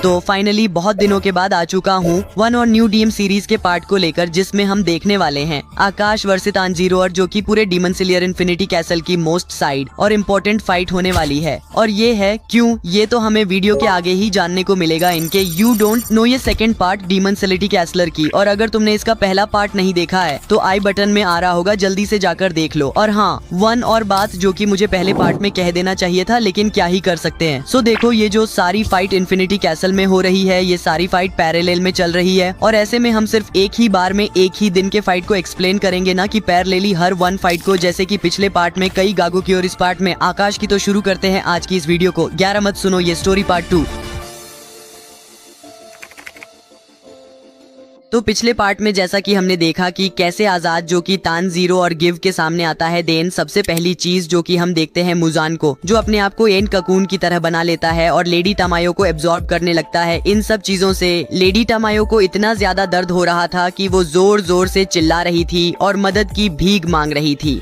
तो फाइनली बहुत दिनों के बाद आ चुका हूँ वन और न्यू डीएम सीरीज के पार्ट को लेकर, जिसमें हम देखने वाले हैं आकाश वर्सेस तानजीरो, और जो कि पूरे डीमन स्लेयर इन्फिनिटी कैसल की मोस्ट साइड और इम्पोर्टेंट फाइट होने वाली है। और ये है क्यों, ये तो हमें वीडियो के आगे ही जानने को मिलेगा इनके यू डोंट नो ये second part demon slayer Kessler की। और अगर तुमने इसका पहला पार्ट नहीं देखा है तो आई बटन में आ रहा होगा, जल्दी से जाकर देख लो। और हाँ, वन और बात जो कि मुझे पहले पार्ट में कह देना चाहिए था, लेकिन क्या ही कर सकते हैं। सो देखो, ये जो सारी फाइट इन्फिनिटी कैसल में हो रही है, ये सारी फाइट पैरेलल में चल रही है। और ऐसे में हम सिर्फ एक ही बार में एक ही दिन के फाइट को एक्सप्लेन करेंगे ना कि पैरेलली हर वन फाइट को, जैसे कि पिछले पार्ट में कई गागो की और इस पार्ट में आकाश की। तो शुरू करते हैं आज की इस वीडियो को। 11 मत सुनो, ये स्टोरी पार्ट 2। तो पिछले पार्ट में जैसा कि हमने देखा कि कैसे आजाद जो कि तानजीरो और गिव के सामने आता है, देन सबसे पहली चीज जो कि हम देखते हैं मुजान को, जो अपने आप को एन ककून की तरह बना लेता है और लेडी तमायो को एब्जॉर्ब करने लगता है। इन सब चीजों से लेडी तमायो को इतना ज्यादा दर्द हो रहा था कि वो जोर जोर से चिल्ला रही थी और मदद की भीख मांग रही थी।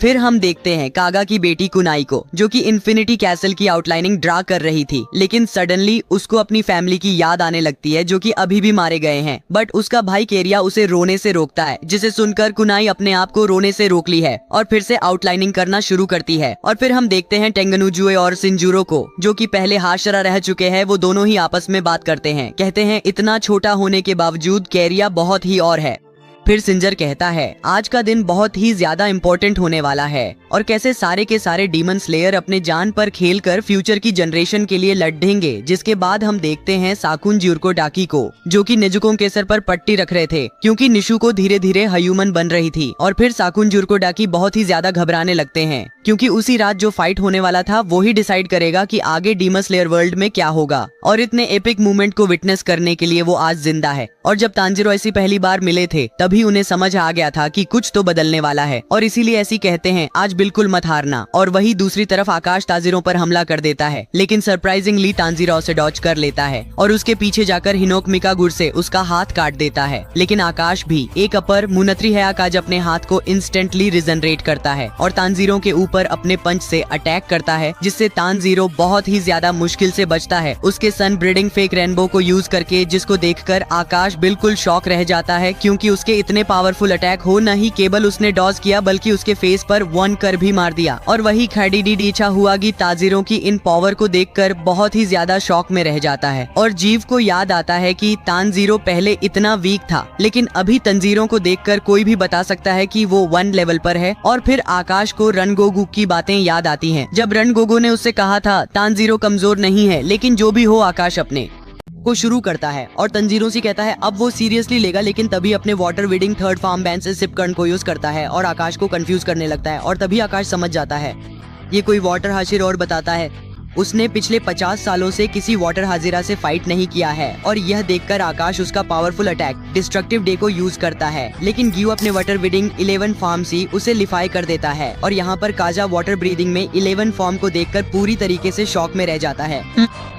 फिर हम देखते हैं कागा की बेटी कुनाई को, जो कि इन्फिनिटी कैसल की आउटलाइनिंग ड्रा कर रही थी, लेकिन सडनली उसको अपनी फैमिली की याद आने लगती है जो कि अभी भी मारे गए हैं। बट उसका भाई केरिया उसे रोने से रोकता है, जिसे सुनकर कुनाई अपने आप को रोने से रोक ली है और फिर से आउटलाइनिंग करना शुरू करती है। और फिर हम देखते हैं टेंगनुजुए और सिंजूरो को, जो कि पहले हाशरा रह चुके हैं। वो दोनों ही आपस में बात करते हैं, कहते हैं इतना छोटा होने के बावजूद केरिया बहुत ही और है। फिर सिंजर कहता है आज का दिन बहुत ही ज्यादा इम्पोर्टेंट होने वाला है, और कैसे सारे के सारे डीमन स्लेयर अपने जान पर खेलकर फ्यूचर की जनरेशन के लिए लड़ेंगे। जिसके बाद हम देखते हैं साकुन ज्यूरको डाकी को, जो कि नेजुको के सर पर पट्टी रख रहे थे क्योंकि निशु को धीरे धीरे ह्यूमन बन रही थी। और फिर साकुन ज्यूरको डाकी बहुत ही ज्यादा घबराने लगते हैं, क्योंकि उसी रात जो फाइट होने वाला था वो ही डिसाइड करेगा कि आगे डीमन स्लेयर वर्ल्ड में क्या होगा। और इतने एपिक मूवमेंट को विटनेस करने के लिए वो आज जिंदा है। और जब तानजीरो ऐसी पहली बार मिले थे तभी उन्हें समझ आ गया था कि कुछ तो बदलने वाला है, और इसीलिए ऐसी कहते हैं आज बिल्कुल मत हारना। और वही दूसरी तरफ आकाश तानजीरो पर हमला कर देता है, लेकिन सरप्राइजिंगली तानजीरो से डॉज कर लेता है और उसके पीछे जाकर हिनोक मिकागुर से उसका हाथ काट देता है। लेकिन आकाश भी एक अपर मुनत्री है आकाश अपने हाथ को इंस्टेंटली रिजनरेट करता है और तानजीरो के ऊपर अपने पंच से अटैक करता है, जिससे तानजीरो बहुत ही ज्यादा मुश्किल से बचता है उसके सन ब्रीडिंग फेक रेनबो को यूज करके, जिसको देखकर आकाश बिल्कुल शॉक रह जाता है, क्योंकि उसके इतने पावरफुल अटैक हो नहीं केवल उसने डॉज किया बल्कि उसके फेस पर वन कर भी मार दिया। और वही खैडीडीडीचा हुआ कि तानजीरो की इन पावर को देखकर बहुत ही ज्यादा शॉक में रह जाता है। और जीव को याद आता है कि तानजीरो पहले इतना वीक था, लेकिन अभी तानजीरो को देखकर कोई भी बता सकता है कि वो 1 लेवल पर है। और फिर आकाश को रनगोगु की बातें याद आती हैं, जब रनगोगु ने उससे कहा था तानजीरो कमजोर नहीं है, लेकिन जो भी हो आकाश अपने को शुरू करता है। और तानजीरो से कहता है अब वो सीरियसली लेगा, लेकिन तभी अपने water weeding third form band से सिप कर्न को यूज करता है और आकाश को कंफ्यूज करने लगता है। और तभी आकाश समझ जाता है ये कोई वाटर हाशिर, और बताता है उसने पिछले 50 सालों से किसी वाटर हाजिरा से फाइट नहीं किया है। और यह देखकर आकाश उसका पावरफुल अटैक डिस्ट्रक्टिव डे को यूज करता है, लेकिन गिव अपने वाटर ब्रीदिंग 11 फॉर्म से उसे लिफाई कर देता है। और यहाँ पर काजा वाटर ब्रीदिंग में 11 फॉर्म को देखकर पूरी तरीके से शॉक में रह जाता है,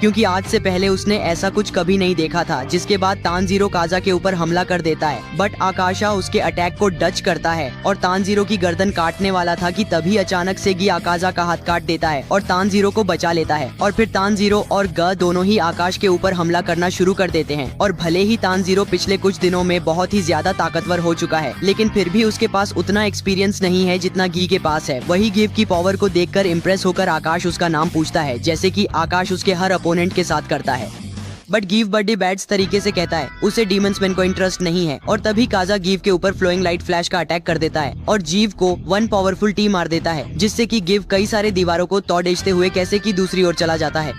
क्योंकि आज से पहले उसने ऐसा कुछ कभी नहीं देखा था। जिसके बाद तानजीरो काजा के ऊपर हमला कर देता है, बट आकाशा उसके अटैक को डच करता है और तानजीरो की गर्दन काटने वाला था कि तभी अचानक से गी आकाशा का हाथ काट देता है और तानजीरो को बचा लेता है। और फिर तानजीरो और ग दोनों ही आकाश के ऊपर हमला करना शुरू कर देते हैं। और भले ही तानजीरो पिछले कुछ दिनों में बहुत ही ज्यादा ताकतवर हो चुका है, लेकिन फिर भी उसके पास उतना एक्सपीरियंस नहीं है जितना गी के पास है। वही गिव की पावर को देखकर इम्प्रेस होकर आकाश उसका नाम पूछता है, जैसे कि आकाश उसके हर अपोनेंट के साथ करता है। बट गिव बर्थडे बैड्स तरीके से कहता है उसे डीमंस मैन को इंटरेस्ट नहीं है। और तभी काजा गिव के ऊपर फ्लोइंग लाइट फ्लैश का अटैक कर देता है और जीव को 1 पावरफुल टी मार देता है, जिससे कि गिव कई सारे दीवारों को तोड़ देते हुए कैसे की दूसरी ओर चला जाता है।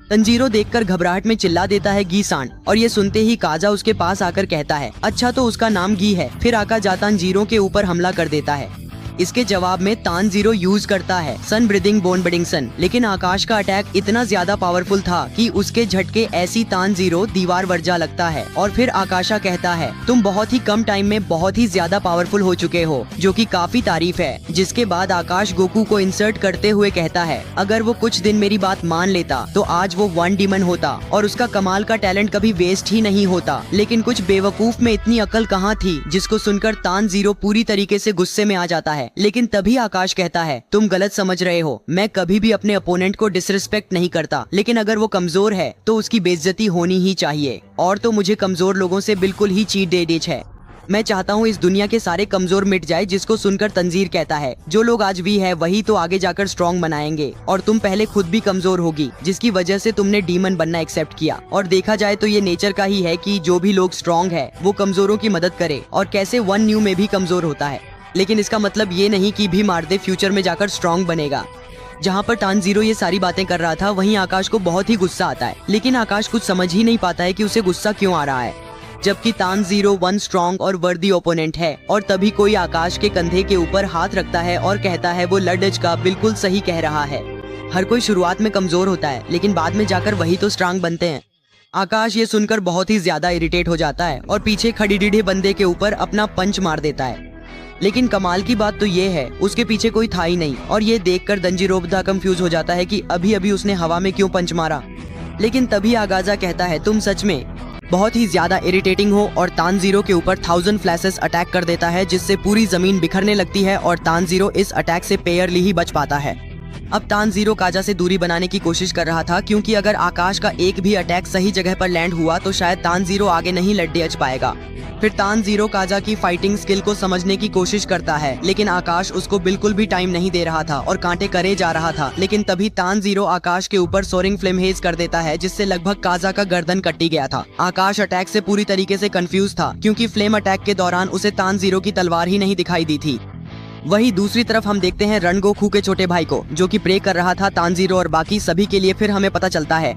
तानजीरो देखकर घबराहट में चिल्ला देता है गी सांड, और ये सुनते ही काजा उसके पास आकर कहता है अच्छा तो उसका नाम गी है। फिर आका तानजीरो के ऊपर हमला कर देता है। इसके जवाब में तानजीरो यूज करता है सन ब्रीदिंग बोन बिडिंग सन, लेकिन आकाश का अटैक इतना ज्यादा पावरफुल था कि उसके झटके ऐसी तानजीरो दीवार वर्जा लगता है। और फिर आकाशा कहता है तुम बहुत ही कम टाइम में बहुत ही ज्यादा पावरफुल हो चुके हो, जो कि काफी तारीफ है। जिसके बाद आकाश गोकू को इंसर्ट करते हुए कहता है अगर वो कुछ दिन मेरी बात मान लेता तो आज वो 1 डीमन होता और उसका कमाल का टैलेंट कभी वेस्ट ही नहीं होता। लेकिन कुछ बेवकूफ में इतनी अकल कहाँ थी, जिसको सुनकर तानजीरो पूरी तरीके से गुस्से में आ जाता है है, लेकिन तभी आकाश कहता है तुम गलत समझ रहे हो, मैं कभी भी अपने अपोनेंट को डिसरिस्पेक्ट नहीं करता, लेकिन अगर वो कमजोर है तो उसकी बेइज्जती होनी ही चाहिए, और तो मुझे कमजोर लोगों से बिल्कुल ही चीट दे दी है। मैं चाहता हूँ इस दुनिया के सारे कमजोर मिट जाए। जिसको सुनकर तंजीर कहता है जो लोग आज भी है वही तो आगे जाकर स्ट्रॉन्ग बनाएंगे, और तुम पहले खुद भी कमजोर होगी जिसकी वजह से तुमने डीमन बनना एक्सेप्ट किया। और देखा जाए तो ये नेचर का ही है कि जो भी लोग स्ट्रॉन्ग है वो कमजोरों की मदद करे, और कैसे वन न्यू में भी कमजोर होता है, लेकिन इसका मतलब ये नहीं कि भी मार दे फ्यूचर में जाकर स्ट्रॉन्ग बनेगा। जहाँ पर तानजीरो ये सारी बातें कर रहा था वहीं आकाश को बहुत ही गुस्सा आता है, लेकिन आकाश कुछ समझ ही नहीं पाता है कि उसे गुस्सा क्यों आ रहा है, जबकि तानजीरो वन स्ट्रॉन्ग और वर्दी ओपोनेंट है। और तभी कोई आकाश के कंधे के ऊपर हाथ रखता है और कहता है वो लडज का बिल्कुल सही कह रहा है। हर कोई शुरुआत में कमजोर होता है, लेकिन बाद में जाकर वही तो स्ट्रांग बनते हैं। आकाश ये सुनकर बहुत ही ज्यादा इरिटेट हो जाता है और पीछे खड़ी डीढ़े बंदे के ऊपर अपना पंच मार देता है। लेकिन कमाल की बात तो ये है उसके पीछे कोई था ही नहीं, और ये देखकर दंजीरो कंफ्यूज हो जाता है कि अभी अभी उसने हवा में क्यों पंच मारा। लेकिन तभी आगाजा कहता है तुम सच में बहुत ही ज्यादा इरिटेटिंग हो, और तानजीरो के ऊपर 1000 फ्लैशेस अटैक कर देता है जिससे पूरी जमीन बिखरने लगती है, और तानजीरो इस अटैक से पेयरली ही बच पाता है। अब तानजीरो काजा से दूरी बनाने की कोशिश कर रहा था, क्योंकि अगर आकाश का एक भी अटैक सही जगह पर लैंड हुआ तो शायद तानजीरो आगे नहीं लड़ पाएगा। फिर तानजीरो काजा की फाइटिंग स्किल को समझने की कोशिश करता है, लेकिन आकाश उसको बिल्कुल भी टाइम नहीं दे रहा था और कांटे करे जा रहा था। लेकिन तभी तानजीरो आकाश के ऊपर सोरिंग फ्लेम हेज कर देता है, जिससे लगभग काजा का गर्दन कटी गया था। आकाश अटैक से पूरी तरीके से कंफ्यूज था, क्योंकि फ्लेम अटैक के दौरान उसे तानजीरो की तलवार ही नहीं दिखाई दी थी। वहीं दूसरी तरफ हम देखते हैं रणगोकू के छोटे भाई को, जो कि प्रे कर रहा था तानजीरो और बाकी सभी के लिए। फिर हमें पता चलता है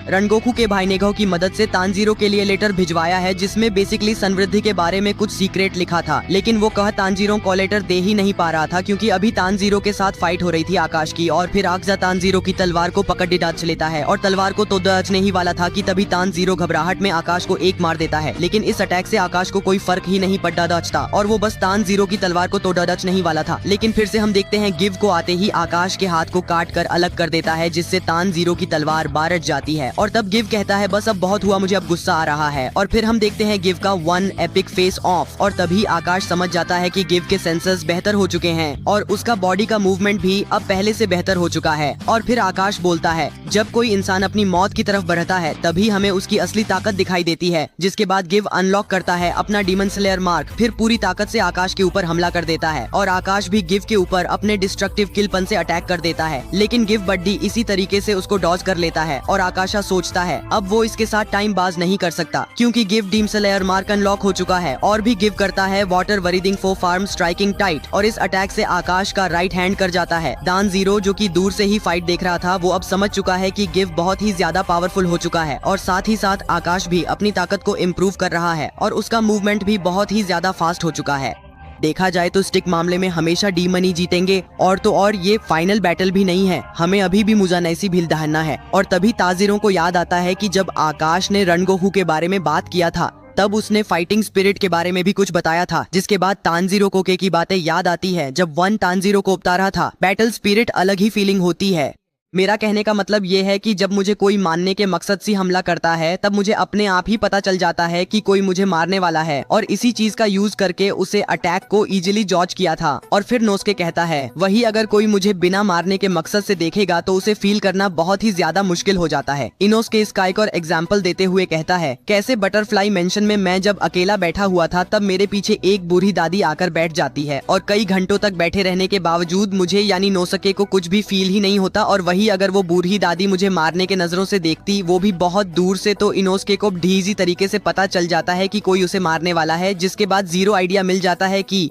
रणगोकू के भाई नेघो की मदद से तानजीरो के लिए लेटर भिजवाया है, जिसमें बेसिकली समृद्धि के बारे में कुछ सीक्रेट लिखा था, लेकिन वो कह तानजीरो को लेटर दे ही नहीं पा रहा था, क्योंकि अभी तानजीरो के साथ फाइट हो रही थी आकाश की। और फिर आगजा तानजीरो की तलवार को पकड़ डाच लेता है, और तलवार को तो दचने ही वाला था कि तभी तानजीरो घबराहट में आकाश को एक मार देता है। लेकिन इस अटैक से आकाश को कोई फर्क ही नहीं पड़ा दचता, और वो बस तानजीरो की तलवार को तोड़ा दच नहीं वाला था। लेकिन फिर से हम देखते हैं गिव को आते ही आकाश के हाथ को काट कर अलग कर देता है, जिससे तानजीरो की तलवार बारट जाती है। और तब गिव कहता है बस अब बहुत हुआ, मुझे अब गुस्सा आ रहा है। और फिर हम देखते हैं गिव का वन एपिक फेस ऑफ, और तभी आकाश समझ जाता है कि गिव के सेंसर्स बेहतर हो चुके हैं और उसका बॉडी का मूवमेंट भी अब पहले से बेहतर हो चुका है। और फिर आकाश बोलता है जब कोई इंसान अपनी मौत की तरफ बढ़ता है तभी हमें उसकी असली ताकत दिखाई देती है। जिसके बाद गिव अनलॉक करता है अपना डीमन स्लेयर मार्क, फिर पूरी ताकत से आकाश के ऊपर हमला कर देता है, और आकाश भी गिव के ऊपर अपने डिस्ट्रक्टिव किलपन से अटैक कर देता है। लेकिन गिव बड्डी इसी तरीके से उसको डॉज कर लेता है, और आकाशा सोचता है अब वो इसके साथ टाइम बाज नहीं कर सकता, क्योंकि गिव डीम स्लेयर मार्क अनलॉक हो चुका है। और भी गिव करता है वाटर वरीदिंग फो फार्म स्ट्राइकिंग टाइट, और इस अटैक से आकाश का राइट हैंड कर जाता है। तानजीरो जो कि दूर से ही फाइट देख रहा था वो अब समझ चुका है कि गिव बहुत ही ज्यादा पावरफुल हो चुका है, और साथ ही साथ आकाश भी अपनी ताकत को इम्प्रूव कर रहा है, और उसका मूवमेंट भी बहुत ही ज्यादा फास्ट हो चुका है। देखा जाए तो स्टिक मामले में हमेशा डीमन ही जीतेंगे, और तो और ये फाइनल बैटल भी नहीं है, हमें अभी भी मुजानैसी भील दहाना है। और तभी ताजिरों को याद आता है कि जब आकाश ने रणगोकू के बारे में बात किया था तब उसने फाइटिंग स्पिरिट के बारे में भी कुछ बताया था, जिसके बाद तानजीरो कोके की बातें याद आती है। जब वन तानजीरो को उपता रहा था बैटल स्पिरिट अलग ही फीलिंग होती है। मेरा कहने का मतलब ये है कि जब मुझे कोई मारने के मकसद से हमला करता है तब मुझे अपने आप ही पता चल जाता है कि कोई मुझे मारने वाला है, और इसी चीज का यूज करके उसे अटैक को इजीली जॉज किया था। और फिर नोस्के कहता है वही अगर कोई मुझे बिना मारने के मकसद से देखेगा तो उसे फील करना बहुत ही ज्यादा मुश्किल हो जाता है। इनोस्के स्काई को एग्जाम्पल देते हुए कहता है कैसे बटरफ्लाई मेंशन में मैं जब अकेला बैठा हुआ था तब मेरे पीछे एक बूढ़ी दादी आकर बैठ जाती है, और कई घंटों तक बैठे रहने के बावजूद मुझे यानी नोस्के को कुछ भी फील ही नहीं होता। और वही अगर वो बूढ़ी दादी मुझे मारने के नजरों से देखती, वो भी बहुत दूर से, तो इनोस्के को ढीजी तरीके से पता चल जाता है कि कोई उसे मारने वाला है, जिसके बाद जीरो आइडिया मिल जाता है कि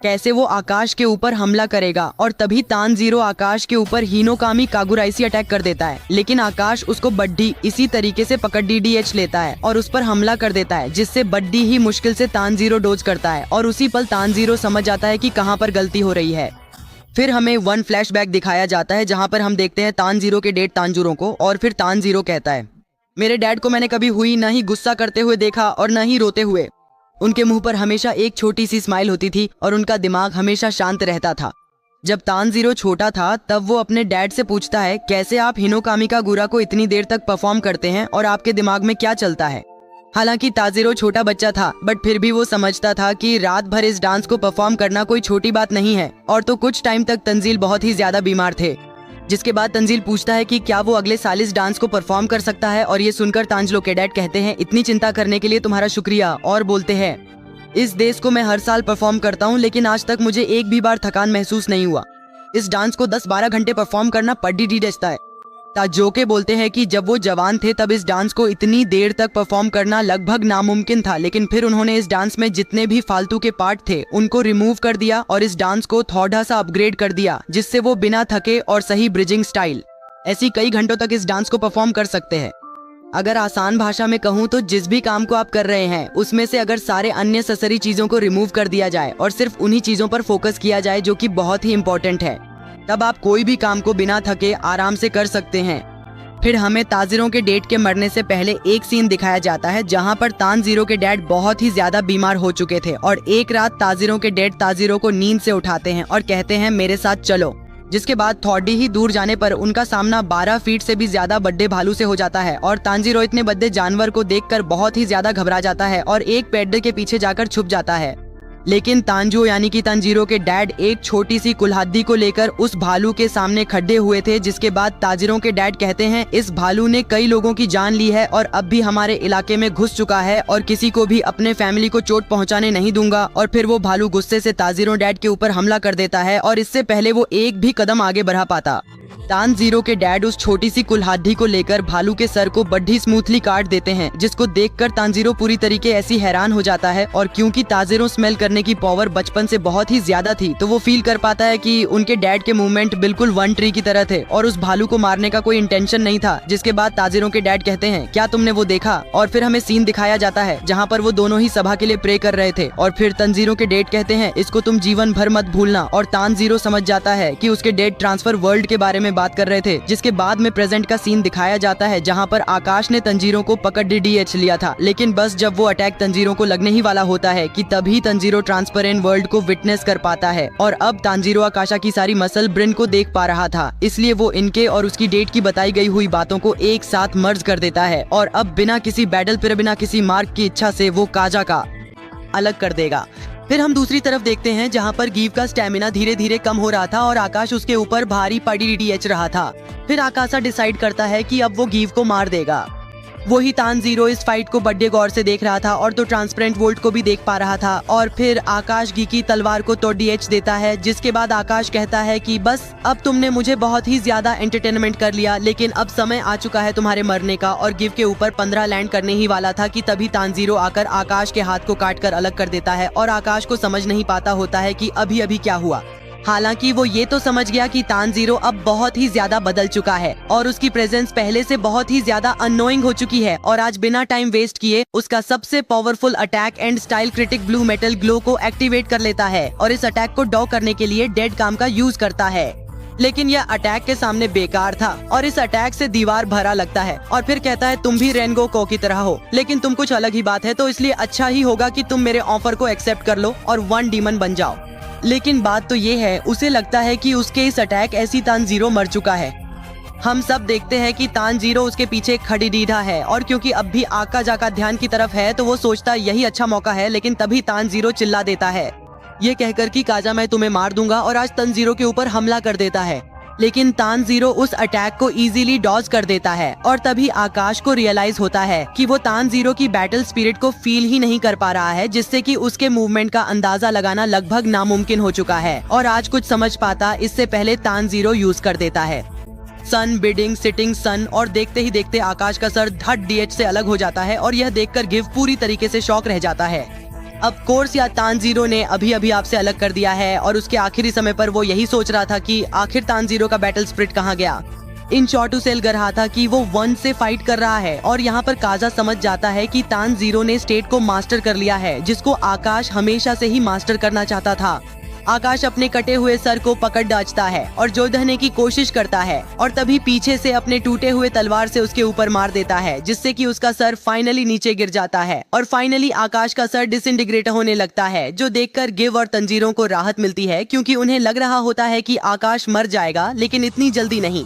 कैसे वो आकाश के ऊपर हमला करेगा। और तभी तानजीरो आकाश के ऊपर हिनोकामी कागुराइसी अटैक कर देता है, लेकिन आकाश उसको बड्डी इसी तरीके से पकड़ डीडीएच लेता है और उस पर हमला कर देता है, जिससे बड्डी ही मुश्किल से तानजीरो डोज करता है, और उसी पल तानजीरो समझ जाता है कि कहाँ पर गलती हो रही है। फिर हमें वन फ्लैशबैक दिखाया जाता है जहां पर हम देखते हैं तानजीरो के डैड तानजीरो को, और फिर तानजीरो कहता है मेरे डैड को मैंने कभी हुई न ही गुस्सा करते हुए देखा और न ही रोते हुए। उनके मुंह पर हमेशा एक छोटी सी स्माइल होती थी और उनका दिमाग हमेशा शांत रहता था। जब तानजीरो छोटा था तब वो अपने डैड से पूछता है कैसे आप हिनोकामी कागुरा को इतनी देर तक परफॉर्म करते हैं और आपके दिमाग में क्या चलता है। हालांकि ताजिरो छोटा बच्चा था, बट फिर भी वो समझता था कि रात भर इस डांस को परफॉर्म करना कोई छोटी बात नहीं है। और तो कुछ टाइम तक तंजील बहुत ही ज्यादा बीमार थे, जिसके बाद तंजील पूछता है कि क्या वो अगले साल इस डांस को परफॉर्म कर सकता है। और ये सुनकर तांजलो के डैड कहते हैं, इतनी चिंता करने के लिए तुम्हारा शुक्रिया, और बोलते हैं, इस देश को मैं हर साल परफॉर्म करता हूँ, लेकिन आज तक मुझे एक भी बार थकान महसूस नहीं हुआ। इस डांस को 10-12 घंटे परफॉर्म करना पड्डी डी डसता है। ताजोके बोलते हैं कि जब वो जवान थे तब इस डांस को इतनी देर तक परफॉर्म करना लगभग नामुमकिन था, लेकिन फिर उन्होंने इस डांस में जितने भी फालतू के पार्ट थे उनको रिमूव कर दिया और इस डांस को थोड़ा सा अपग्रेड कर दिया, जिससे वो बिना थके और सही ब्रिजिंग स्टाइल ऐसी कई घंटों तक इस डांस को परफॉर्म कर सकते हैं। अगर आसान भाषा में कहूँ तो जिस भी काम को आप कर रहे हैं उसमें से अगर सारे अननेसेसरी चीजों को रिमूव कर दिया जाए और सिर्फ उन्हीं चीजों पर फोकस किया जाए जो कि बहुत ही इंपॉर्टेंट है, तब आप कोई भी काम को बिना थके आराम से कर सकते हैं। फिर हमें ताजिरों के डैड के मरने से पहले एक सीन दिखाया जाता है जहां पर तानजीरो के डैड बहुत ही ज्यादा बीमार हो चुके थे और एक रात ताजिरों के डैड ताजिरो को नींद से उठाते हैं और कहते हैं, मेरे साथ चलो। जिसके बाद थोड़ी ही दूर जाने पर उनका सामना 12 फीट से भी ज्यादा बड़े भालू से हो जाता है और तानजीरो इतने बड़े जानवर को देखकर बहुत ही ज्यादा घबरा जाता है और एक पेड़ के पीछे जाकर छुप जाता है। लेकिन तांजो यानी कि तांजीरो के डैड एक छोटी सी कुल्हाड़ी को लेकर उस भालू के सामने खड़े हुए थे, जिसके बाद ताजिरों के डैड कहते हैं, इस भालू ने कई लोगों की जान ली है और अब भी हमारे इलाके में घुस चुका है और किसी को भी अपने फैमिली को चोट पहुंचाने नहीं दूंगा। और फिर वो भालू गुस्से से ताजिरों डैड के ऊपर हमला कर देता है और इससे पहले वो एक भी कदम आगे बढ़ा पाता, तानजीरो के डैड उस छोटी सी कुल्हाड़ी को लेकर भालू के सर को बड़ी स्मूथली काट देते हैं, जिसको देखकर तानजीरो पूरी तरीके ऐसी हैरान हो जाता है। और क्योंकि ताजिरो स्मेल करने की पावर बचपन से बहुत ही ज्यादा थी, तो वो फील कर पाता है कि उनके डैड के मूवमेंट बिल्कुल वन ट्री की तरह थे और उस भालू को मारने का कोई इंटेंशन नहीं था। जिसके बाद ताजिरो के डैड कहते हैं, क्या तुमने वो देखा? और फिर हमें सीन दिखाया जाता है जहाँ पर वो दोनों ही सभा के लिए प्रे कर रहे थे। और फिर तानजीरो के डैड कहते हैं, इसको तुम जीवन भर मत भूलना। और तानजीरो समझ जाता है कि उसके डैड ट्रांसफर वर्ल्ड के बारे में बात कर रहे थे। जिसके बाद में प्रेजेंट का सीन दिखाया जाता है जहां पर आकाश ने तंजीरों को पकड़ डीडीएच लिया था, लेकिन बस जब वो अटैक तंजीरों को लगने ही वाला होता है कि तभी तंजीरो ट्रांसपेरेंट वर्ल्ड को विटनेस कर पाता है। और अब तांजीरो आकाशा की सारी मसल ब्रेन को देख पा रहा था, इसलिए वो इनके और उसकी डेट की बताई गई हुई बातों को एक साथ मर्ज कर देता है और अब बिना किसी बैटल फिर बिना किसी मार्क की इच्छा से वो काजा का अलग कर देगा। फिर हम दूसरी तरफ देखते हैं जहां पर गिव का स्टेमिना धीरे धीरे कम हो रहा था और आकाश उसके ऊपर भारी पड़ी डीडीएच रहा था। फिर आकाशा डिसाइड करता है कि अब वो गिव को मार देगा। वही तानजीरो इस फाइट को बड़े गौर से देख रहा था और तो ट्रांसपेरेंट वोल्ट को भी देख पा रहा था। और फिर आकाश गी की तलवार को तो डीएच देता है, जिसके बाद आकाश कहता है कि बस अब तुमने मुझे बहुत ही ज्यादा एंटरटेनमेंट कर लिया, लेकिन अब समय आ चुका है तुम्हारे मरने का। और गिव के ऊपर 15 लैंड करने ही वाला था कि तभी तानजीरो आकर आकाश के हाथ को काट कर अलग कर देता है और आकाश को समझ नहीं पाता होता है कि अभी अभी क्या हुआ। हालांकि वो ये तो समझ गया कि तानजीरो अब बहुत ही ज्यादा बदल चुका है और उसकी प्रेजेंस पहले से बहुत ही ज्यादा अननोइंग हो चुकी है और आज बिना टाइम वेस्ट किए उसका सबसे powerful attack and style critic blue metal glow को एक्टिवेट कर लेता है और इस अटैक को डॉ करने के लिए डेड काम का यूज करता है। लेकिन यह अटैक के सामने बेकार था और इस अटैक से दीवार भरा लगता है और फिर कहता है, तुम भी रेनगो को की तरह हो, लेकिन तुम कुछ अलग ही बात है, तो इसलिए अच्छा ही होगा कि तुम मेरे ऑफर को एक्सेप्ट कर लो और 1 डीमन बन जाओ। लेकिन बात तो ये है, उसे लगता है कि उसके इस अटैक ऐसी तानजीरो मर चुका है। हम सब देखते हैं कि तानजीरो उसके पीछे खड़ी दीढ़ा है और क्योंकि अब भी आका जाका ध्यान की तरफ है तो वो सोचता यही अच्छा मौका है, लेकिन तभी तानजीरो चिल्ला देता है, ये कहकर कि काजा मैं तुम्हें मार दूंगा, और आज तानजीरो के ऊपर हमला कर देता है। लेकिन तानजीरो उस अटैक को इजीली डॉज कर देता है और तभी आकाश को रियलाइज होता है कि वो तानजीरो की बैटल स्पिरिट को फील ही नहीं कर पा रहा है, जिससे कि उसके मूवमेंट का अंदाजा लगाना लगभग नामुमकिन हो चुका है। और आज कुछ समझ पाता इससे पहले तानजीरो यूज कर देता है सन बिडिंग सिटिंग सन, और देखते ही देखते आकाश का सर धट डीएच से अलग हो जाता है और यह देखकर गिव पूरी तरीके से शॉक रह जाता है। अब कोर्स या तानजीरो ने अभी अभी आपसे अलग कर दिया है और उसके आखिरी समय पर वो यही सोच रहा था कि आखिर तानजीरो का बैटल स्पिरिट कहाँ गया। इन शॉर्टू सेल कर रहा था कि वो 1 से फाइट कर रहा है और यहाँ पर काजा समझ जाता है कि तानजीरो ने स्टेट को मास्टर कर लिया है, जिसको आकाश हमेशा से ही मास्टर करना चाहता था। आकाश अपने कटे हुए सर को पकड़ डांचता है और जोड़ने की कोशिश करता है और तभी पीछे से अपने टूटे हुए तलवार से उसके ऊपर मार देता है, जिससे कि उसका सर फाइनली नीचे गिर जाता है और फाइनली आकाश का सर डिसइंटीग्रेट होने लगता है, जो देखकर गिव और तंजीरों को राहत मिलती है क्योंकि उन्हें लग रहा होता है कि आकाश मर जाएगा, लेकिन इतनी जल्दी नहीं।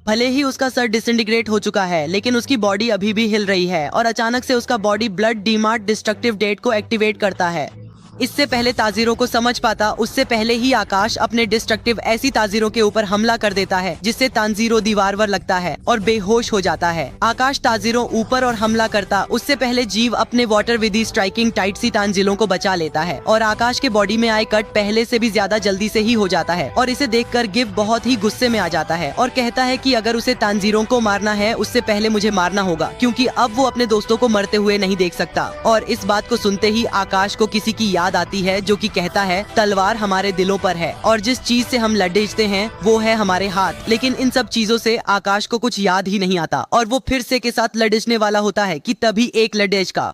भले ही उसका सर डिसइंटीग्रेट हो चुका है, लेकिन उसकी बॉडी अभी भी हिल रही है और अचानक से उसका बॉडी ब्लड डीमार्ट डिस्ट्रक्टिव डेट को एक्टिवेट करता है। इससे पहले ताजिरों को समझ पाता, उससे पहले ही आकाश अपने डिस्ट्रक्टिव ऐसी ताजिरों के ऊपर हमला कर देता है जिससे तांजीरो दीवार पर लगता है और बेहोश हो जाता है। आकाश ताजिरों ऊपर और हमला करता उससे पहले जीव अपने वाटर विधि स्ट्राइकिंग टाइट सी तांजिलों को बचा लेता है और आकाश के बॉडी में आए कट पहले से भी ज्यादा जल्दी से ही हो जाता है। और इसे देखकर गिव बहुत ही गुस्से में आ जाता है और कहता है कि अगर उसे तांजीरों को मारना है उससे पहले मुझे मारना होगा, क्योंकि अब वो अपने दोस्तों को मरते हुए नहीं देख सकता। और इस बात को सुनते ही आकाश को किसी की याद आती है जो कि कहता है तलवार हमारे दिलों पर है और जिस चीज से हम लड़ेजते हैं वो है हमारे हाथ। लेकिन इन सब चीजों से आकाश को कुछ याद ही नहीं आता और वो फिर से के साथ लड़ेजने वाला होता है कि तभी एक लड़ेज का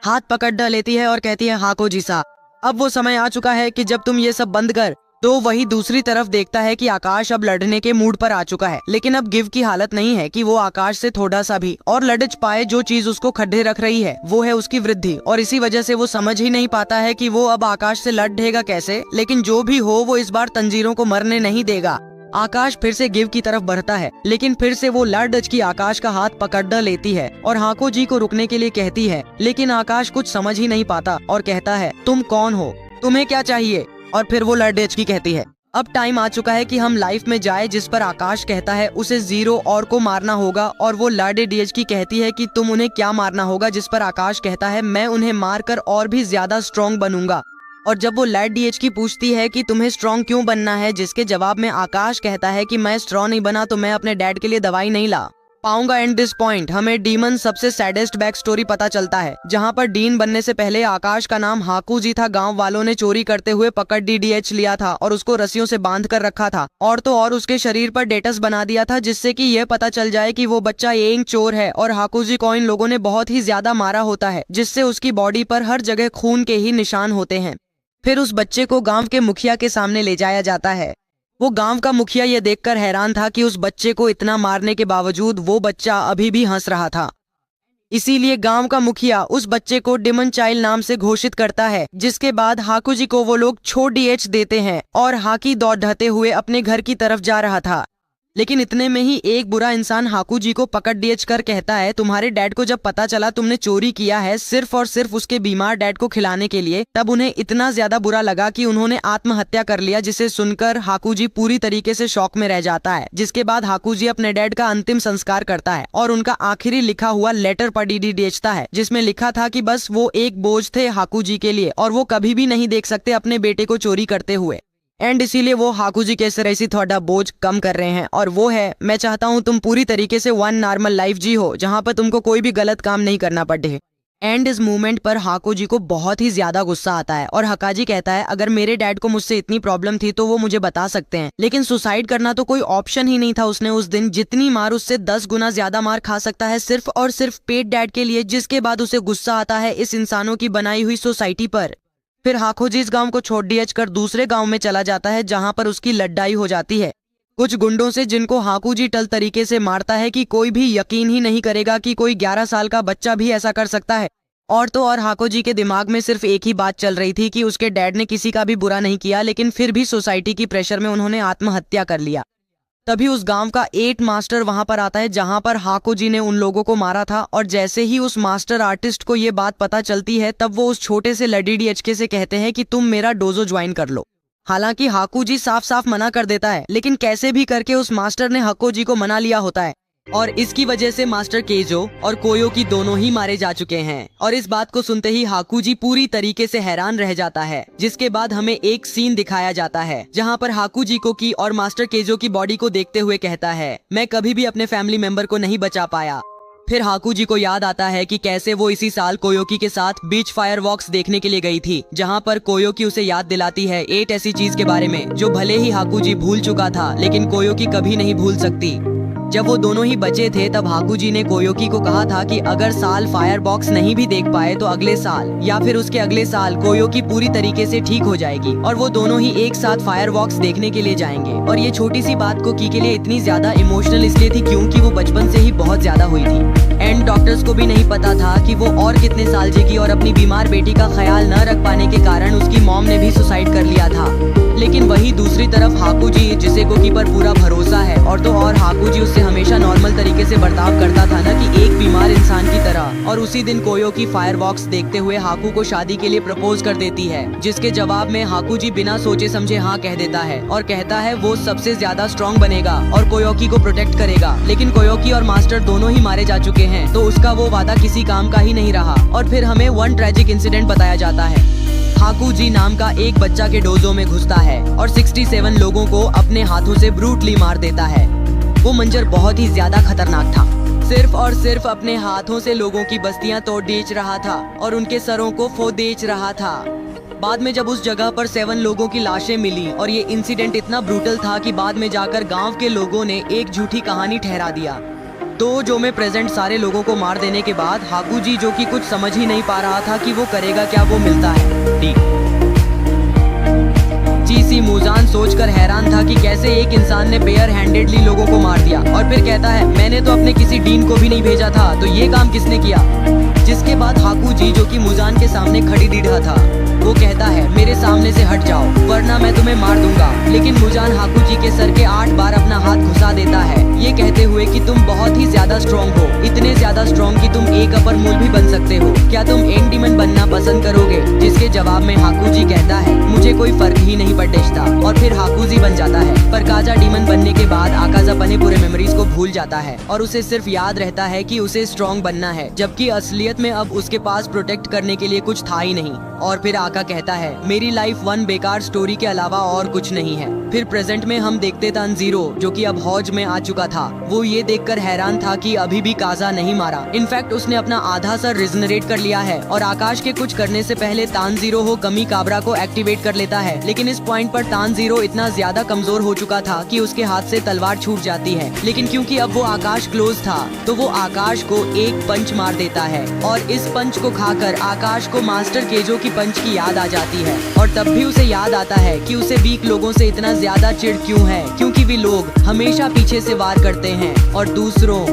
हाथ पकड़ लेती है और कहती है, हाँ कोजी सा, अब वो समय आ चुका है कि जब तुम ये सब बंद कर। तो वही दूसरी तरफ देखता है कि आकाश अब लड़ने के मूड पर आ चुका है, लेकिन अब गिव की हालत नहीं है कि वो आकाश से थोड़ा सा भी और लड़च पाए। जो चीज उसको खड्डे रख रही है वो है उसकी वृद्धि और इसी वजह से वो समझ ही नहीं पाता है कि वो अब आकाश से लड़ेगा कैसे। लेकिन जो भी हो, वो इस बार तंजीरों को मरने नहीं देगा। आकाश फिर से गिव की तरफ बढ़ता है, लेकिन फिर से वो लड़च की आकाश का हाथ पकड़ लेती है और हाको जी को रुकने के लिए कहती है, लेकिन आकाश कुछ समझ ही नहीं पाता और कहता है, तुम कौन हो, तुम्हें क्या चाहिए। और फिर वो लड़ेच की कहती है, अब टाइम आ चुका है कि हम लाइफ में जाए, जिस पर आकाश कहता है उसे जीरो और को मारना होगा। और वो लाडे डीएच की कहती है कि तुम उन्हें क्या मारना होगा, जिस पर आकाश कहता है मैं उन्हें मारकर और भी ज्यादा स्ट्रॉन्ग बनूंगा। और जब वो लाड डीएच की पूछती है कि तुम्हें स्ट्रॉन्ग क्यों बनना है, जिसके जवाब में आकाश कहता है कि मैं स्ट्रॉन्ग नहीं बना तो मैं अपने डैड के लिए दवाई नहीं ला पाऊंगा। एंड दिस पॉइंट हमें डीमन सबसे सैडेस्ट बैक स्टोरी पता चलता है, जहां पर डीन बनने से पहले आकाश का नाम हाकू जी था। गांव वालों ने चोरी करते हुए पकड़ डीडीएच लिया था और उसको रस्सियों से बांध कर रखा था और तो और उसके शरीर पर डेटस बना दिया था, जिससे कि यह पता चल जाए कि वो बच्चा एक चोर है। और हाकू जी को इन लोगों ने बहुत ही ज्यादा मारा होता है, जिससे उसकी बॉडी पर हर जगह खून के ही निशान होते हैं। फिर उस बच्चे को गांव के मुखिया के सामने ले जाया जाता है। वो गांव का मुखिया ये देखकर हैरान था कि उस बच्चे को इतना मारने के बावजूद वो बच्चा अभी भी हंस रहा था। इसीलिए गांव का मुखिया उस बच्चे को डिमन चाइल्ड नाम से घोषित करता है, जिसके बाद हाकू जी को वो लोग छोड़ डीएच देते हैं और हाकी दौड़ते हुए अपने घर की तरफ जा रहा था। लेकिन इतने में ही एक बुरा इंसान हाकू जी को पकड़ डीएच कर कहता है, तुम्हारे डैड को जब पता चला तुमने चोरी किया है सिर्फ और सिर्फ उसके बीमार डैड को खिलाने के लिए, तब उन्हें इतना ज्यादा बुरा लगा कि उन्होंने आत्महत्या कर लिया। जिसे सुनकर हाकू जी पूरी तरीके से शॉक में रह जाता है। जिसके बाद हाकू जी अपने डैड का अंतिम संस्कार करता है और उनका आखिरी लिखा हुआ लेटर पढ़ देता है, जिसमें लिखा था कि बस वो एक बोझ थे हाकू जी के लिए और वो कभी भी नहीं देख सकते अपने बेटे को चोरी करते हुए। एंड इसीलिए वो हाकू जी के सिर ऐसी थोड़ा बोझ कम कर रहे हैं और वो है, मैं चाहता हूँ तुम पूरी तरीके से वन नॉर्मल लाइफ जी हो, जहाँ पर तुमको कोई भी गलत काम नहीं करना पड़े। एंड इस मूवमेंट पर हाको जी को बहुत ही ज्यादा गुस्सा आता है और हकाजी कहता है, अगर मेरे डैड को मुझसे इतनी प्रॉब्लम थी तो वो मुझे बता सकते हैं, लेकिन सुसाइड करना तो कोई ऑप्शन ही नहीं था उसने उस दिन। जितनी मार उससे 10 गुना ज्यादा मार खा सकता है सिर्फ और सिर्फ पेट डैड के लिए। जिसके बाद उसे गुस्सा आता है इस इंसानों की बनाई हुई सोसाइटी पर। फिर हाको जी इस गांव को छोड़ डीएच कर दूसरे गांव में चला जाता है, जहां पर उसकी लड़ाई हो जाती है कुछ गुंडों से, जिनको हाकू जी टल तरीके से मारता है कि कोई भी यकीन ही नहीं करेगा कि कोई 11 साल का बच्चा भी ऐसा कर सकता है। और तो और हाको जी के दिमाग में सिर्फ एक ही बात चल रही थी कि उसके डैड ने किसी का भी बुरा नहीं किया, लेकिन फिर भी सोसाइटी की प्रेशर में उन्होंने आत्महत्या कर लिया। तभी उस गांव का 8 मास्टर वहां पर आता है, जहां पर हाको जी ने उन लोगों को मारा था। और जैसे ही उस मास्टर आर्टिस्ट को ये बात पता चलती है, तब वो उस छोटे से लड़ी डीएचके से कहते हैं कि तुम मेरा डोजो ज्वाइन कर लो। हालांकि हाकू जी साफ साफ मना कर देता है, लेकिन कैसे भी करके उस मास्टर ने हाको जी को मना लिया होता है और इसकी वजह से मास्टर केजो और कोयो की दोनों ही मारे जा चुके हैं। और इस बात को सुनते ही हाकू जी पूरी तरीके से हैरान रह जाता है। जिसके बाद हमें एक सीन दिखाया जाता है, जहां पर हाकू जी को की और मास्टर केजो की बॉडी को देखते हुए कहता है, मैं कभी भी अपने फैमिली मेंबर को नहीं बचा पाया। फिर हाकू जी को याद आता है कि कैसे वो इसी साल कोयोकी के साथ बीच फायर वॉक्स देखने के लिए गई थी, जहां पर कोयोकी उसे याद दिलाती है 8 ऐसी चीज के बारे में जो भले ही हाकू जी भूल चुका था, लेकिन कोयोकी कभी नहीं भूल सकती। जब वो दोनों ही बचे थे, तब हाकू जी ने कोयोकी को कहा था कि अगर साल फायर बॉक्स नहीं भी देख पाए तो अगले साल या फिर उसके अगले साल कोयोकी पूरी तरीके से ठीक हो जाएगी और वो दोनों ही एक साथ फायर बॉक्स देखने के लिए जाएंगे। और ये छोटी सी बात को की के लिए इतनी ज्यादा इमोशनल इसलिए थी क्योंकि वो बचपन से ही बहुत ज्यादा हुई थी। एंड डॉक्टर्स को भी नहीं पता था कि वो और कितने साल जीगी और अपनी बीमार बेटी का ख्याल न रख पाने के कारण उसकी मॉम ने भी सुसाइड कर लिया था। लेकिन वही दूसरी तरफ हाकुजी, जिसे कोकी पर पूरा भरोसा है, और तो और हाकुजी उससे हमेशा नॉर्मल तरीके से बर्ताव करता था ना कि एक बीमार इंसान की तरह। और उसी दिन कोयोकी फायरवॉक्स देखते हुए हाकू को शादी के लिए प्रपोज कर देती है, जिसके जवाब में हाकुजी बिना सोचे समझे हाँ कह देता है और कहता है वो सबसे ज्यादा स्ट्रॉन्ग बनेगा और कोयोकी को प्रोटेक्ट करेगा। लेकिन कोयोकी और मास्टर दोनों ही मारे जा चुके हैं, तो उसका वो वादा किसी काम का ही नहीं रहा। और फिर हमें वन ट्रेजिक इंसिडेंट बताया जाता है। हाकुजी नाम का एक बच्चा के डोजो में घुसता है और 67 लोगों को अपने हाथों से ब्रूटली मार देता है। वो मंजर बहुत ही ज्यादा खतरनाक था। सिर्फ और सिर्फ अपने हाथों से लोगों की बस्तियां तोड़ बेच रहा था और उनके सरों को फोड़ बेच रहा था। बाद में जब उस जगह पर 7 लोगों की लाशें मिली और ये इंसिडेंट इतना ब्रूटल था कि बाद में जाकर गांव के लोगों ने एक झूठी कहानी ठहरा दिया। तो जो में प्रेजेंट सारे लोगों को मार देने के बाद हाकुजी, जो कि कुछ समझ ही नहीं पा रहा था कि वो करेगा क्या, वो मिलता है चीसी मुजान सोचकर हैरान था कि कैसे एक इंसान ने बेयर हैंडेडली लोगों को मार दिया। और फिर कहता है मैंने तो अपने किसी डीन को भी नहीं भेजा था, तो ये काम किसने किया। जिसके बाद हाकुजी, जो कि मुजान के सामने खड़ी दीढ़ा था, वो कहता है मेरे सामने से हट जाओ वरना मैं तुम्हें मार दूंगा। लेकिन मुजान हाकुजी के सर के 8 बार अपना हाथ घुसा देता है, ये कहते हुए कि तुम बहुत ही ज्यादा स्ट्रॉन्ग हो, इतने ज्यादा स्ट्रॉन्ग कि तुम एक अपर मूल भी बन सकते हो। क्या तुम एंड डीमन बनना पसंद करोगे। जिसके जवाब में हाकुजी कहता है मुझे कोई फर्क ही नहीं पड़ता, और फिर हाकुजी बन जाता है। पर काजा डीमन बनने के बाद आकाजा अपने पूरे मेमोरीज को भूल जाता है और उसे सिर्फ याद रहता है कि उसे स्ट्रॉन्ग बनना है, जबकि असलियत में अब उसके पास प्रोटेक्ट करने के लिए कुछ था ही नहीं। और फिर आका कहता है मेरी लाइफ वन बेकार स्टोरी के अलावा और कुछ नहीं है। फिर प्रेजेंट में हम देखते तानजीरो, जो कि अब हौज में आ चुका था। वो ये देखकर हैरान था कि अभी भी काजा नहीं मारा। इनफैक्ट उसने अपना आधा सर रिजनरेट कर लिया है और आकाश के कुछ करने से पहले तानजीरो हो कमी काबरा को एक्टिवेट कर लेता है। लेकिन इस पॉइंट पर तानजीरो इतना ज्यादा कमजोर हो चुका था कि उसके हाथ से तलवार छूट जाती है। लेकिन क्योंकि अब वो आकाश क्लोज था, तो वो आकाश को एक पंच मार देता है और इस पंच को खाकर आकाश को मास्टर केजो की पंच की याद आ जाती है। और तब भी उसे याद आता है कि उसे वीक लोगों से इतना ज्यादा चिढ़ क्यों है, क्योंकि वे लोग हमेशा पीछे से वार करते हैं और दूसरों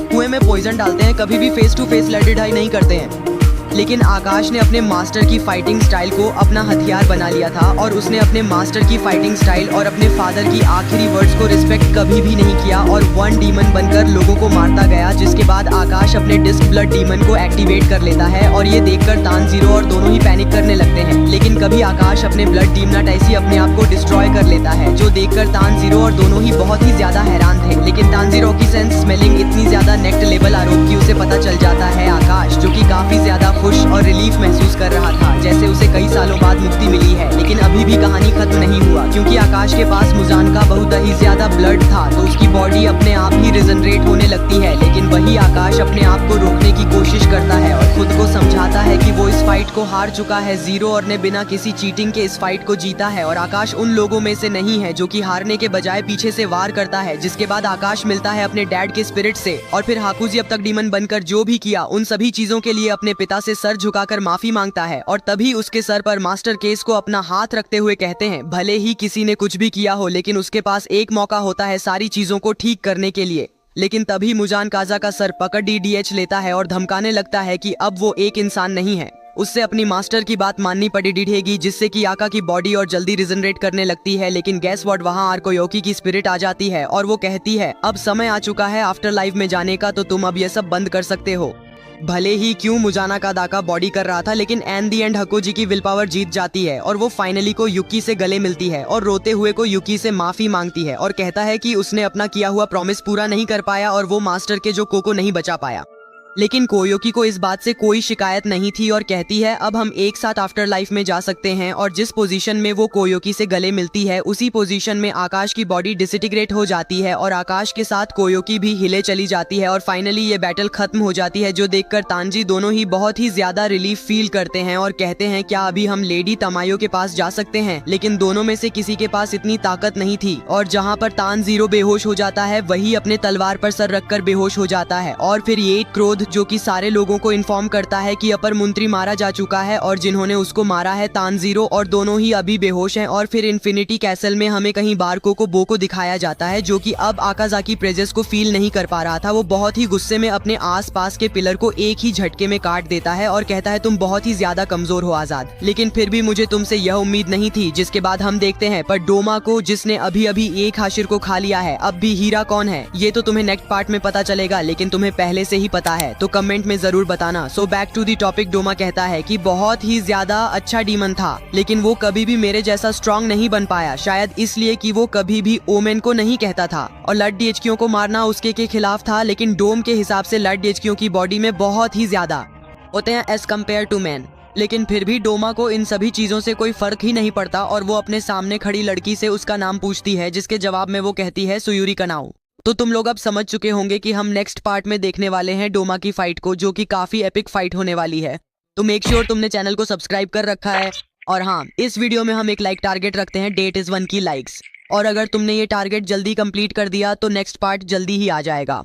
कुएं में पॉइजन डालते हैं, कभी भी फेस टू फेस लड़ाई नहीं करते हैं। लेकिन आकाश ने अपने मास्टर की फाइटिंग स्टाइल को अपना हथियार बना लिया था और उसने अपने मास्टर की फाइटिंग स्टाइल और अपने फादर की आखिरी वर्ड्स को रिस्पेक्ट कभी भी नहीं किया और वन डीमन बनकर लोगों को मारता गया। जिसके बाद आकाश अपने डिस्क ब्लड डीमन को एक्टिवेट कर लेता है और ये देखकर तानजीरो और दोनों ही पैनिक करने लगते हैं। लेकिन कभी आकाश अपने ब्लड डीमनाटाइसी अपने आप को डिस्ट्रॉय कर लेता है, जो देखकर तानजीरो और दोनों ही बहुत ही ज्यादा हैरान थे। लेकिन तानजीरो की सेंस स्मेलिंग इतनी ज्यादा नेक्स्ट लेवल आरोप की उसे पता चल जाता है आकाश, जो कि काफी ज्यादा खुश और रिलीफ महसूस कर रहा था, जैसे उसे कई सालों बाद मुक्ति मिली है। लेकिन अभी भी कहानी खत्म नहीं हुआ, क्योंकि आकाश के पास मुजान का बहुत ही ज्यादा ब्लड था, तो उसकी बॉडी अपने आप ही रिजनरेट होने लगती है। लेकिन वही आकाश अपने आप को रोकने की कोशिश करता है और खुद को समझाता है कि वो इस फाइट को हार चुका है। जीरो और ने बिना किसी चीटिंग के इस फाइट को जीता है और आकाश उन लोगों में से नहीं है जो कि हारने के बजाय पीछे से वार करता है। जिसके बाद आकाश मिलता है अपने डैड के स्पिरिट से और फिर हाकुजी अब तक डीमन बनकर जो भी किया उन सभी चीजों के लिए अपने पिता से सर झुकाकर माफी मांगता है। और तभी उसके सर पर मास्टर केस को अपना हाथ रखते हुए कहते हैं भले ही किसी ने कुछ भी किया हो, लेकिन उसके पास एक मौका होता है सारी चीजों को ठीक करने के लिए। लेकिन तभी मुजान काजा का सर पकड़ डीडीएच लेता है और धमकाने लगता है कि अब वो एक इंसान नहीं है, उससे अपनी मास्टर की बात माननी पड़ेगी, जिससे कि आका की बॉडी और जल्दी रिजनरेट करने लगती है। लेकिन गैस व्हाट, वहाँ आर्कोयोकी की स्पिरिट आ जाती है और वो कहती है अब समय आ चुका है आफ्टर लाइफ में जाने का, तो तुम अब ये सब बंद कर सकते हो। भले ही क्यों मुजाना का दाका बॉडी कर रहा था, लेकिन एंड दी एंड हकोजी की विल पावर जीत जाती है और वो फाइनली को युकी से गले मिलती है और रोते हुए को युकी से माफी मांगती है और कहता है कि उसने अपना किया हुआ प्रॉमिस पूरा नहीं कर पाया और वो मास्टर के जो कोको नहीं बचा पाया। लेकिन कोयोकी को इस बात से कोई शिकायत नहीं थी और कहती है अब हम एक साथ आफ्टर लाइफ में जा सकते हैं। और जिस पोजीशन में वो कोयोकी से गले मिलती है उसी पोजीशन में आकाश की बॉडी डिसइंटीग्रेट हो जाती है और आकाश के साथ कोयोकी भी हिले चली जाती है और फाइनली ये बैटल खत्म हो जाती है, जो देखकर तांजी दोनों ही बहुत ही ज्यादा रिलीफ फील करते हैं और कहते हैं क्या अभी हम लेडी तमायो के पास जा सकते हैं। लेकिन दोनों में से किसी के पास इतनी ताकत नहीं थी और जहाँ पर तानजीरो बेहोश हो जाता है वही अपने तलवार पर सर रखकर बेहोश हो जाता है और फिर ये क्रोध क्रोध जो कि सारे लोगों को इन्फॉर्म करता है कि अपर मंत्री मारा जा चुका है और जिन्होंने उसको मारा है तानजीरो और दोनों ही अभी बेहोश हैं। और फिर इन्फिनिटी कैसल में हमें कहीं बारको को बो को दिखाया जाता है जो कि अब आकाज़ाकी प्रेजेंस को फील नहीं कर पा रहा था। वो बहुत ही गुस्से में अपने आसपास के पिलर को एक ही झटके में काट देता है और कहता है तुम बहुत ही ज्यादा कमजोर हो आजाद, लेकिन फिर भी मुझे तुमसे यह उम्मीद नहीं थी। जिसके बाद हम देखते हैं पर डोमा को जिसने अभी अभी एक हाशिर को खा लिया है। अब भी हीरा कौन है ये तो तुम्हें नेक्स्ट पार्ट में पता चलेगा, लेकिन तुम्हें पहले से ही पता है तो कमेंट में जरूर बताना। So back to the topic, Doma कहता है कि बहुत ही ज्यादा अच्छा डीमन था लेकिन वो कभी भी मेरे जैसा स्ट्रांग नहीं बन पाया, शायद इसलिए कि वो कभी भी ओमेन को नहीं कहता था और लड डीएचक्यू को मारना उसके के खिलाफ था। लेकिन डोम के हिसाब से लड डीएचक्यू की बॉडी में बहुत ही ज्यादा होते हैं एज कम्पेयर टू मैन, लेकिन फिर भी डोमा को इन सभी चीजों से कोई फर्क ही नहीं पड़ता और वो अपने सामने खड़ी लड़की से उसका नाम पूछती है जिसके जवाब में वो कहती है सुयूरी कनाऊ। तो तुम लोग अब समझ चुके होंगे कि हम नेक्स्ट पार्ट में देखने वाले हैं डोमा की फाइट को, जो कि काफी एपिक फाइट होने वाली है। तो मेक श्योर तुमने चैनल को सब्सक्राइब कर रखा है। और हाँ, इस वीडियो में हम एक लाइक टारगेट रखते हैं, डेट इज 1 की लाइक्स, और अगर तुमने ये टारगेट जल्दी कंप्लीट कर दिया तो नेक्स्ट पार्ट जल्दी ही आ जाएगा।